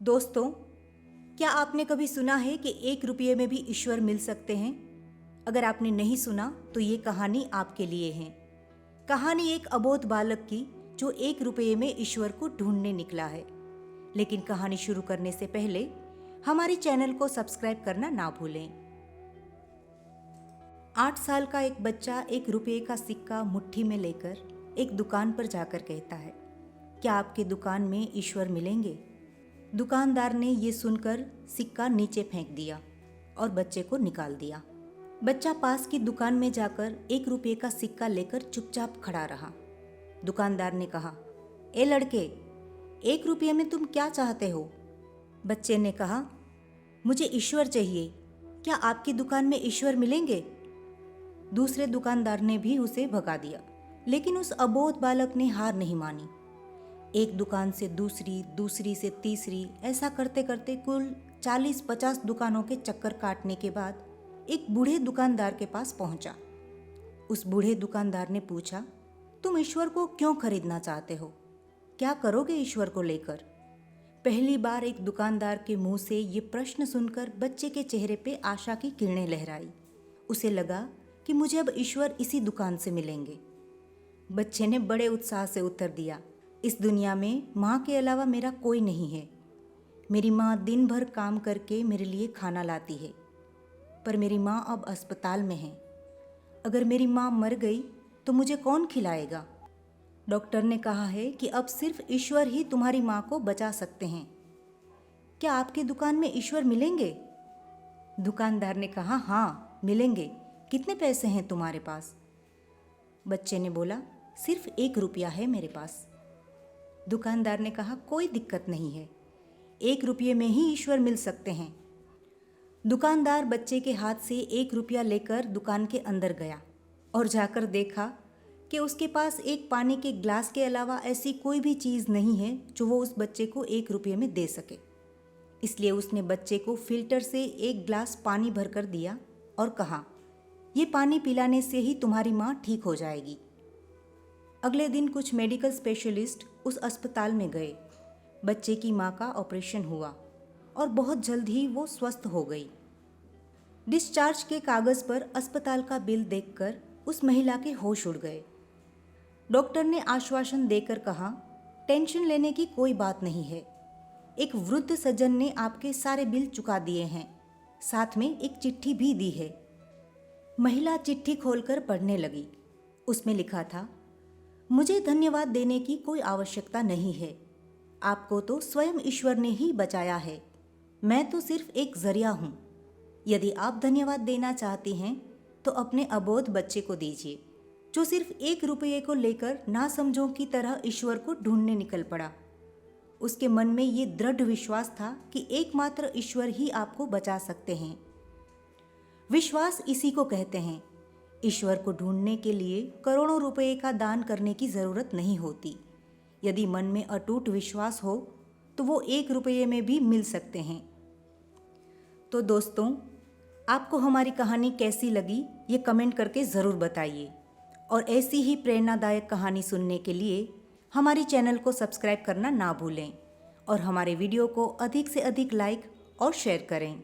दोस्तों, क्या आपने कभी सुना है कि 1 रुपये में भी ईश्वर मिल सकते हैं? अगर आपने नहीं सुना तो ये कहानी आपके लिए है। कहानी एक अबोध बालक की जो 1 रुपये में ईश्वर को ढूंढने निकला है। लेकिन कहानी शुरू करने से पहले हमारे चैनल को सब्सक्राइब करना ना भूलें। 8 साल का एक बच्चा 1 रुपये का सिक्का मुट्ठी में लेकर एक दुकान पर जाकर कहता है, क्या आपके दुकान में ईश्वर मिलेंगे? दुकानदार ने ये सुनकर सिक्का नीचे फेंक दिया और बच्चे को निकाल दिया। बच्चा पास की दुकान में जाकर 1 रुपये का सिक्का लेकर चुपचाप खड़ा रहा। दुकानदार ने कहा, ए लड़के, 1 रुपये में तुम क्या चाहते हो? बच्चे ने कहा, मुझे ईश्वर चाहिए। क्या आपकी दुकान में ईश्वर मिलेंगे? दूसरे दुकानदार ने भी उसे भगा दिया, लेकिन उस अबोध बालक ने हार नहीं मानी। एक दुकान से दूसरी, दूसरी से तीसरी, ऐसा करते करते कुल 40-50 दुकानों के चक्कर काटने के बाद एक बूढ़े दुकानदार के पास पहुंचा। उस बूढ़े दुकानदार ने पूछा, तुम ईश्वर को क्यों खरीदना चाहते हो? क्या करोगे ईश्वर को लेकर? पहली बार एक दुकानदार के मुंह से ये प्रश्न सुनकर बच्चे के चेहरे पे आशा की किरणें लहराई। उसे लगा कि मुझे अब ईश्वर इसी दुकान से मिलेंगे। बच्चे ने बड़े उत्साह से उत्तर दिया, इस दुनिया में माँ के अलावा मेरा कोई नहीं है। मेरी माँ दिन भर काम करके मेरे लिए खाना लाती है, पर मेरी माँ अब अस्पताल में है। अगर मेरी माँ मर गई तो मुझे कौन खिलाएगा? डॉक्टर ने कहा है कि अब सिर्फ ईश्वर ही तुम्हारी माँ को बचा सकते हैं। क्या आपकी दुकान में ईश्वर मिलेंगे? दुकानदार ने कहा, हाँ मिलेंगे। कितने पैसे हैं तुम्हारे पास? बच्चे ने बोला, सिर्फ 1 रुपया है मेरे पास। दुकानदार ने कहा, कोई दिक्कत नहीं है, 1 रुपये में ही ईश्वर मिल सकते हैं। दुकानदार बच्चे के हाथ से 1 रुपया लेकर दुकान के अंदर गया और जाकर देखा कि उसके पास एक पानी के ग्लास के अलावा ऐसी कोई भी चीज़ नहीं है जो वो उस बच्चे को 1 रुपये में दे सके। इसलिए उसने बच्चे को फिल्टर से एक ग्लास पानी भरकर दिया और कहा, ये पानी पिलाने से ही तुम्हारी माँ ठीक हो जाएगी। अगले दिन कुछ मेडिकल स्पेशलिस्ट उस अस्पताल में गए। बच्चे की माँ का ऑपरेशन हुआ और बहुत जल्द ही वो स्वस्थ हो गई। डिस्चार्ज के कागज़ पर अस्पताल का बिल देखकर उस महिला के होश उड़ गए। डॉक्टर ने आश्वासन देकर कहा, टेंशन लेने की कोई बात नहीं है। एक वृद्ध सज्जन ने आपके सारे बिल चुका दिए हैं, साथ में एक चिट्ठी भी दी है। महिला चिट्ठी खोलकर पढ़ने लगी। उसमें लिखा था, मुझे धन्यवाद देने की कोई आवश्यकता नहीं है। आपको तो स्वयं ईश्वर ने ही बचाया है। मैं तो सिर्फ एक जरिया हूँ। यदि आप धन्यवाद देना चाहती हैं तो अपने अबोध बच्चे को दीजिए, जो सिर्फ 1 रुपये को लेकर नासमझों की तरह ईश्वर को ढूंढने निकल पड़ा। उसके मन में ये दृढ़ विश्वास था कि एकमात्र ईश्वर ही आपको बचा सकते हैं। विश्वास इसी को कहते हैं। ईश्वर को ढूंढने के लिए करोड़ों रुपए का दान करने की ज़रूरत नहीं होती। यदि मन में अटूट विश्वास हो तो वो 1 रुपये में भी मिल सकते हैं। तो दोस्तों, आपको हमारी कहानी कैसी लगी ये कमेंट करके ज़रूर बताइए। और ऐसी ही प्रेरणादायक कहानी सुनने के लिए हमारी चैनल को सब्सक्राइब करना ना भूलें और हमारे वीडियो को अधिक से अधिक लाइक और शेयर करें।